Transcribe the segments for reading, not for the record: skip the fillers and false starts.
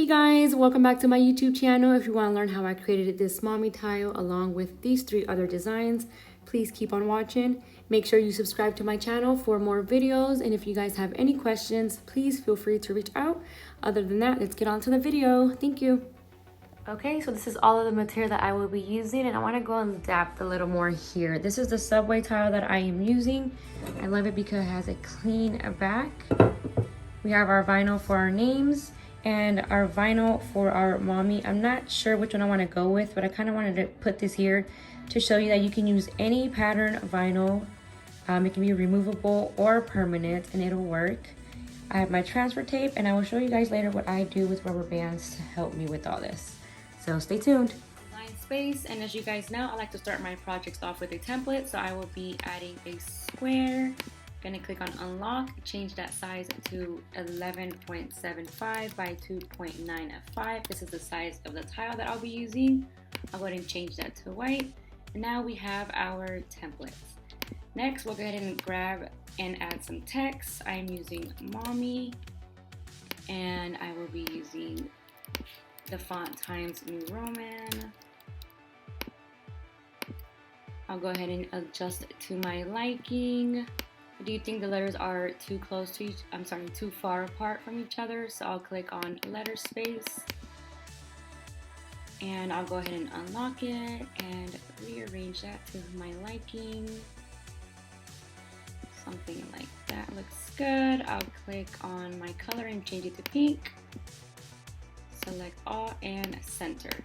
guys, welcome back to my YouTube channel. If you want to learn how I created this mommy tile along with these 3 other designs, please keep on watching. Make sure you subscribe to my channel for more videos, and if you guys have any questions, please feel free to reach out. Other than that, let's get on to the video. Thank you. Okay, so this is all of the material that I will be using, and I want to go in depth a little more here. This is the subway tile that I am using. I love it because it has a clean back. We have our vinyl for our names and our vinyl for our mommy. I'm not sure which one I want to go with, but I kind of wanted to put this here to show you that you can use any pattern vinyl. It can be removable or permanent, and it'll work. I have my transfer tape, and I will show you guys later what I do with rubber bands to help me with all this. So stay tuned. Design space, and as you guys know, I like to start my projects off with a template, so I will be adding a square. Gonna click on unlock, change that size to 11.75 by 2.95. This is the size of the tile that I'll be using. I'll go ahead and change that to white. And now we have our templates. Next, we'll go ahead and grab and add some text. I'm using Mommy, and I will be using the font Times New Roman. I'll go ahead and adjust it to my liking. Do you think the letters are too close to too far apart from each other? So I'll click on letter space, and I'll go ahead and unlock it and rearrange that to my liking. Something like that looks good. I'll click on my color and change it to pink. Select all and center.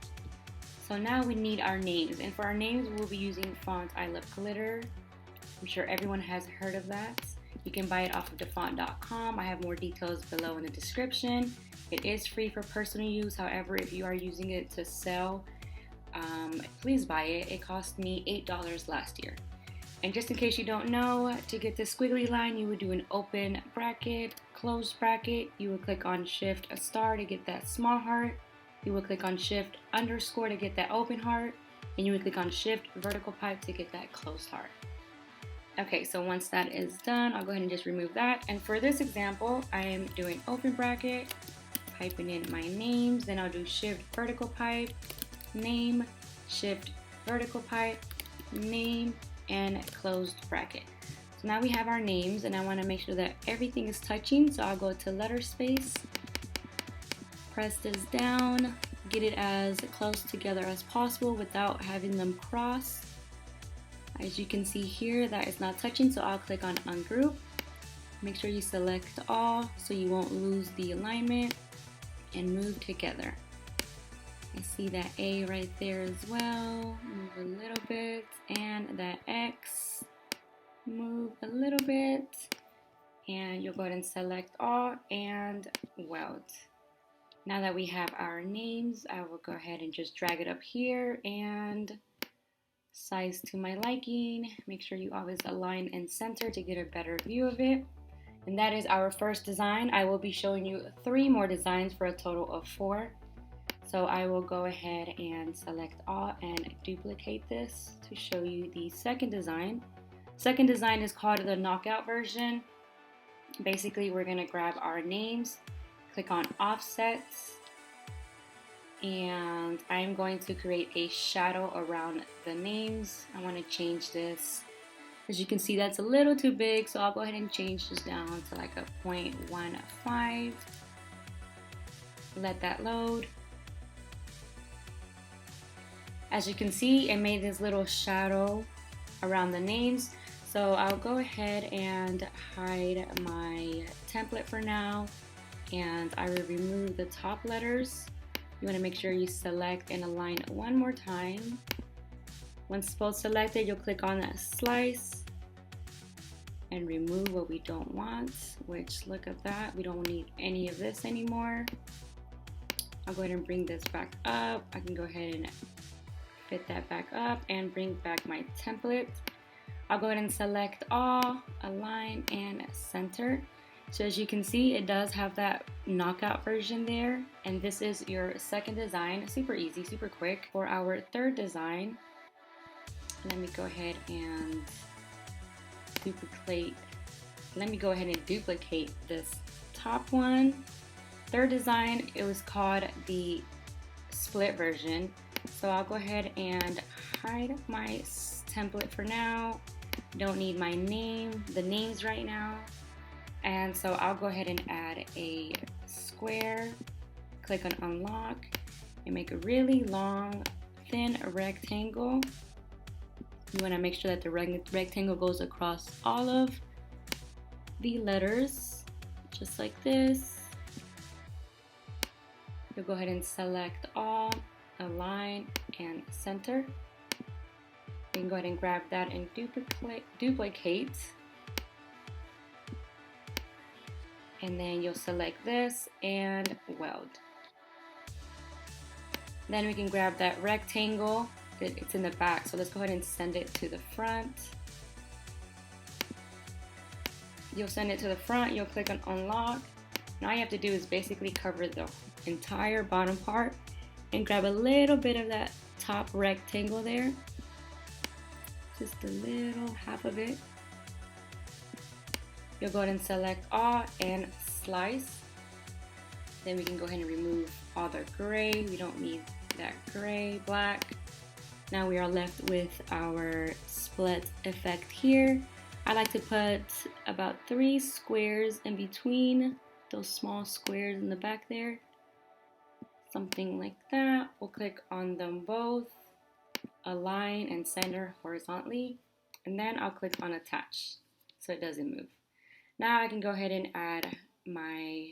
So now we need our names, and for our names we'll be using font I Love Glitter. I'm sure everyone has heard of that. You can buy it off of defont.com. I have more details below in the description. It is free for personal use. However, if you are using it to sell, please buy it. It cost me $8 last year. And just in case you don't know, to get the squiggly line, you would do an open bracket, closed bracket. You would click on shift a star to get that small heart. You would click on shift underscore to get that open heart. And you would click on shift vertical pipe to get that closed heart. Okay, so once that is done, I'll go ahead and just remove that. And for this example, I am doing open bracket, typing in my names, then I'll do shift vertical pipe, name, shift vertical pipe, name, and closed bracket. So now we have our names, and I want to make sure that everything is touching. So I'll go to letter space, press this down, get it as close together as possible without having them cross. As you can see here, that is not touching, so I'll click on ungroup. Make sure you select all so you won't lose the alignment, and move together. I see that A right there as well. Move a little bit, and that X, move a little bit, and you'll go ahead and select all and weld. Now that we have our names, I will go ahead and just drag it up here and size to my liking. Make sure you always align and center to get a better view of it. And that is our first design. I will be showing you 3 more designs for a total of 4. So I will go ahead and select all and duplicate this to show you the second design. Second design is called the knockout version. Basically, we're gonna grab our names, click on offsets, and I'm going to create a shadow around the names. I want to change this. As you can see, that's a little too big, so I'll go ahead and change this down to like a 0.15. Let that load. As you can see, it made this little shadow around the names. So I'll go ahead and hide my template for now, and I will remove the top letters. You want to make sure you select and align one more time. Once both selected, you'll click on that slice and remove what we don't want, which, look at that, we don't need any of this anymore. I'll go ahead and bring this back up. I can go ahead and fit that back up and bring back my template. I'll go ahead and select all, align, and center. So as you can see, it does have that knockout version there, and this is your second design. Super easy, super quick. For our third design, let me go ahead and duplicate this top one. third design, it was called the split version. So I'll go ahead and hide my template for now. Don't need the names right now. And so I'll go ahead and add a square, click on unlock, and make a really long, thin rectangle. You want to make sure that the rectangle goes across all of the letters, just like this. You'll go ahead and select all, align, and center. You can go ahead and grab that and duplicate. And then you'll select this and weld. Then we can grab that rectangle. It's in the back, so let's go ahead and send it to the front. You'll send it to the front, you'll click on unlock. And all you have to do is basically cover the entire bottom part and grab a little bit of that top rectangle there. Just a little, half of it. You'll go ahead and select all and slice. Then we can go ahead and remove all the gray. We don't need that gray, black. Now we are left with our split effect here. I like to put about 3 squares in between those small squares in the back there. Something like that. We'll click on them both, align and center horizontally, and then I'll click on attach so it doesn't move. Now I can go ahead and add my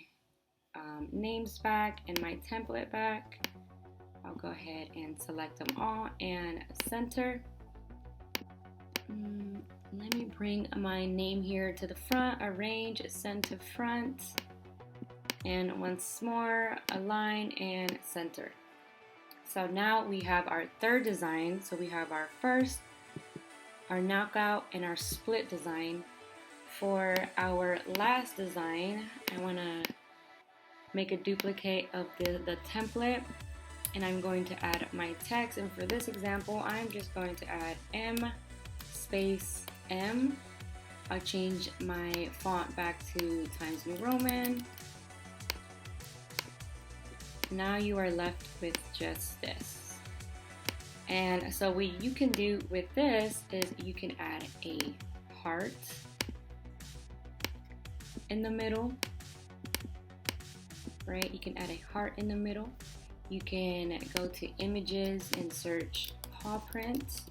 names back and my template back. I'll go ahead and select them all and center. Let me bring my name here to the front, arrange, send to front, and once more, align and center. So now we have our third design. So we have our first, our knockout, and our split design. For our last design, I want to make a duplicate of the template, and I'm going to add my text. And for this example, I'm just going to add M space M. I'll change my font back to Times New Roman. Now you are left with just this. And so what you can do with this is you can add a heart in the middle, right? You can add a heart in the middle. You can go to images and search paw print.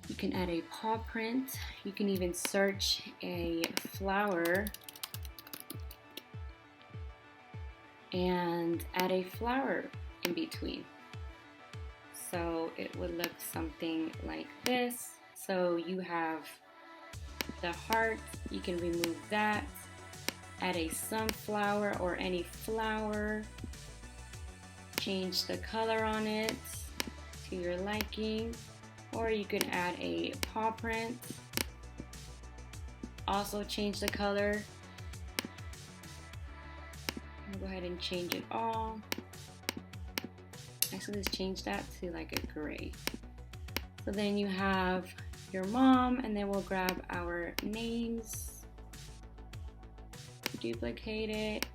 You can add a paw print. You can even search a flower and add a flower in between. So it would look something like this. So you have the heart, you can remove that, add a sunflower or any flower, change the color on it to your liking, or you can add a paw print, also change the color. I'll go ahead and change it all. Actually, let's change that to like a gray. So then you have your mom, and then we'll grab our names, duplicate it,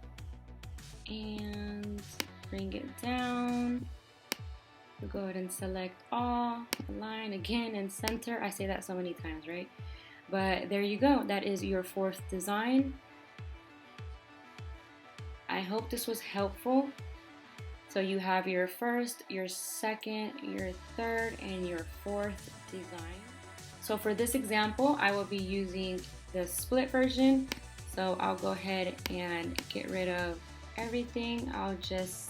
and bring it down. We'll go ahead and select all, align again, and center. I say that so many times, right? But there you go. That is your fourth design. I hope this was helpful. So you have your first, your second, your third, and your fourth design. So for this example, I will be using the split version. So I'll go ahead and get rid of everything. I'll just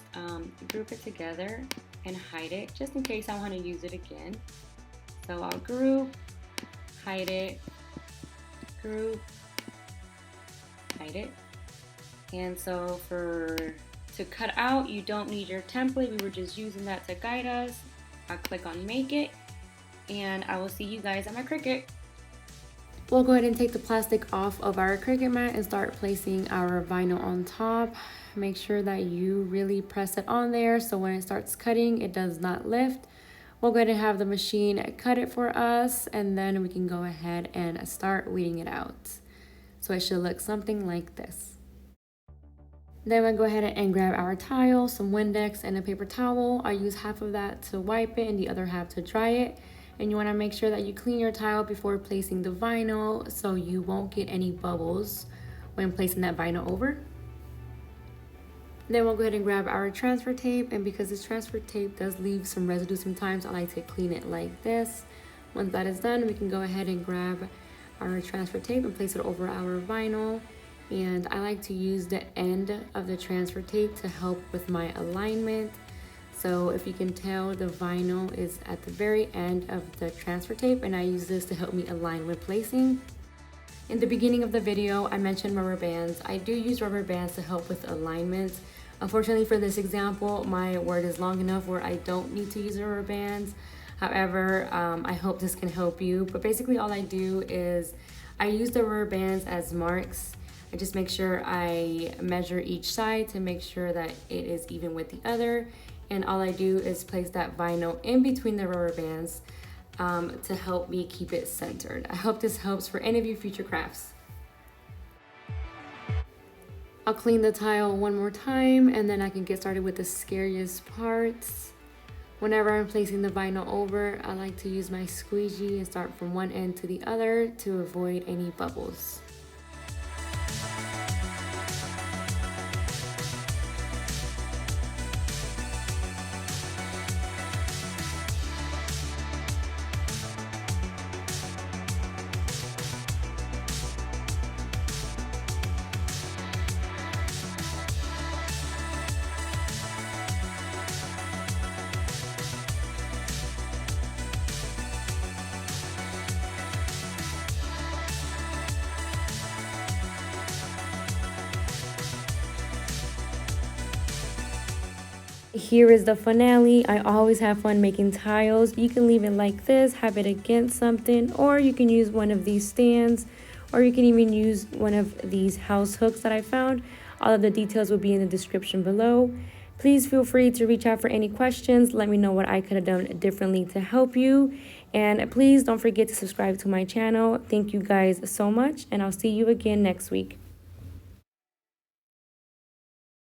group it together and hide it just in case I want to use it again. So I'll group, hide it, group, hide it. And so to cut out, you don't need your template. We were just using that to guide us. I'll click on make it, and I will see you guys on my Cricut. We'll go ahead and take the plastic off of our Cricut mat and start placing our vinyl on top. Make sure that you really press it on there so when it starts cutting, it does not lift. We'll go ahead and have the machine cut it for us, and then we can go ahead and start weeding it out. So it should look something like this. Then we'll go ahead and grab our tile, some Windex, and a paper towel. I use half of that to wipe it and the other half to dry it. And you want to make sure that you clean your tile before placing the vinyl so you won't get any bubbles when placing that vinyl over. Then we'll go ahead and grab our transfer tape, and because this transfer tape does leave some residue sometimes, I like to clean it like this. Once that is done, we can go ahead and grab our transfer tape and place it over our vinyl. And I like to use the end of the transfer tape to help with my alignment. So if you can tell, the vinyl is at the very end of the transfer tape, and I use this to help me align when placing. In the beginning of the video, I mentioned rubber bands. I do use rubber bands to help with alignment. Unfortunately for this example, my word is long enough where I don't need to use rubber bands. However, I hope this can help you. But basically all I do is I use the rubber bands as marks. I just make sure I measure each side to make sure that it is even with the other. And all I do is place that vinyl in between the rubber bands to help me keep it centered. I hope this helps for any of your future crafts. I'll clean the tile one more time and then I can get started with the scariest parts. Whenever I'm placing the vinyl over, I like to use my squeegee and start from one end to the other to avoid any bubbles. Here is the finale. I always have fun making tiles. You can leave it like this, have it against something, or you can use one of these stands, or you can even use one of these house hooks that I found. All of the details will be in the description below. Please feel free to reach out for any questions. Let me know what I could have done differently to help you. And please don't forget to subscribe to my channel. Thank you guys so much, and I'll see you again next week.